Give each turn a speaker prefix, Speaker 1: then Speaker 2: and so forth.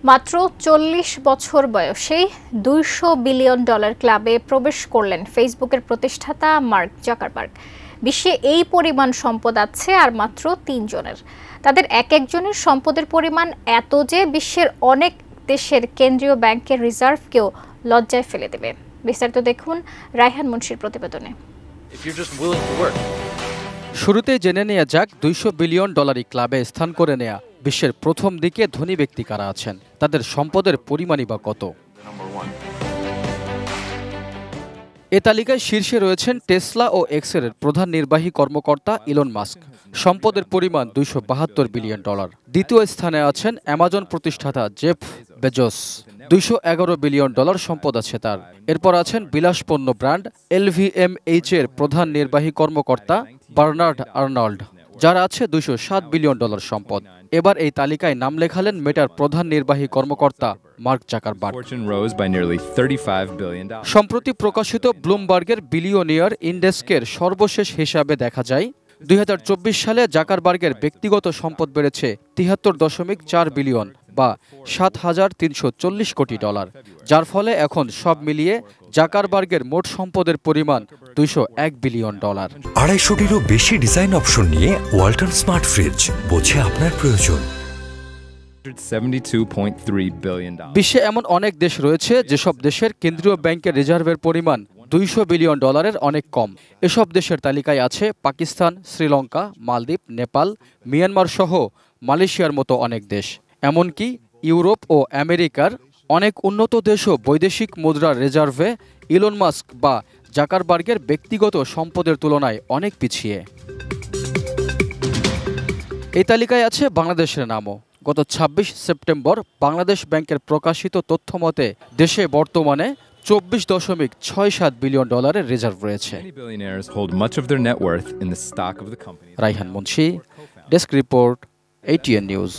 Speaker 1: মাত্র ৪০ বছর বয়সেই $200 বিলিয়ন ক্লাবে প্রবেশ করলেন ফেসবুকের প্রতিষ্ঠাতা মার্ক জাকারবার্গ। বিশ্বে এই পরিমাণ সম্পদ আছে আর মাত্র ৩ জনের। তাদের এক একজনের সম্পদের পরিমাণ এত যে বিশ্বের অনেক দেশের কেন্দ্রীয় ব্যাংকের রিজার্ভকেও লজ্জায় ফেলে দেবে। বিস্তারিত দেখুন রায়হান মুন্সির প্রতিবেদনে।
Speaker 2: শুরুতেই জেনে নেওয়া যাক $200 বিলিয়ন ক্লাবে স্থান করে নেয়া বিশ্বের প্রথম দিকে ধনী ব্যক্তি কারা আছেন, তাদের সম্পদের পরিমাণই বা কত। এ তালিকায় শীর্ষে রয়েছেন টেসলা ও এক্সের প্রধান নির্বাহী কর্মকর্তা ইলন মাস্ক, সম্পদের পরিমাণ $272 বিলিয়ন। দ্বিতীয় স্থানে আছেন অ্যামাজন প্রতিষ্ঠাতা জেফ বেজোস, $211 বিলিয়ন সম্পদ আছে তার। এরপর আছেন বিলাসপণ্য ব্র্যান্ড LVMH এর প্রধান নির্বাহী কর্মকর্তা বার্নার্ড আর্নল্ড, যার আছে $207 বিলিয়ন সম্পদ। এবার এই তালিকায় নাম লেখালেন মেটার প্রধান নির্বাহী কর্মকর্তা মার্ক জাকারবার্গ। সম্প্রতি প্রকাশিত ব্লুমবার্গের বিলিয়নিয়ার ইন্ডেক্সের সর্বশেষ হিসাবে দেখা যায় 2024 সালে জাকারবার্গের ব্যক্তিগত সম্পদ বেড়েছে $73.4 বিলিয়ন বা $7,340 কোটি, যার ফলে এখন সব মিলিয়ে জাকারবার্গের মোট সম্পদের পরিমাণ $201 বিলিয়ন।
Speaker 3: 250-টিরও বেশি ডিজাইন অপশন নিয়ে ওয়ালটন স্মার্ট ফ্রিজ, বোঝে আপনার প্রয়োজন।
Speaker 2: বিশ্বে এমন অনেক দেশ রয়েছে যেসব দেশের কেন্দ্রীয় ব্যাংকের রিজার্ভের পরিমাণ $200 বিলিয়ন অনেক কম। এসব দেশের তালিকায় আছে পাকিস্তান, শ্রীলঙ্কা, মালদ্বীপ, নেপাল, মিয়ানমার সহ মালয়েশিয়ার মতো অনেক দেশ। এমনকি ইউরোপ ও আমেরিকার অনেক উন্নত দেশও বৈদেশিক মুদ্রার রিজার্ভে ইলন মাস্ক বা জাকারবার্গের ব্যক্তিগত সম্পদের তুলনায় অনেক পিছিয়ে। এই তালিকায় আছে বাংলাদেশের নামও। গত 26 সেপ্টেম্বর বাংলাদেশ ব্যাংকের প্রকাশিত তথ্য মতে দেশে বর্তমানে $24.67 বিলিয়ন রিজার্ভ রয়েছে। Raihan Munshi, desk report, ATN news.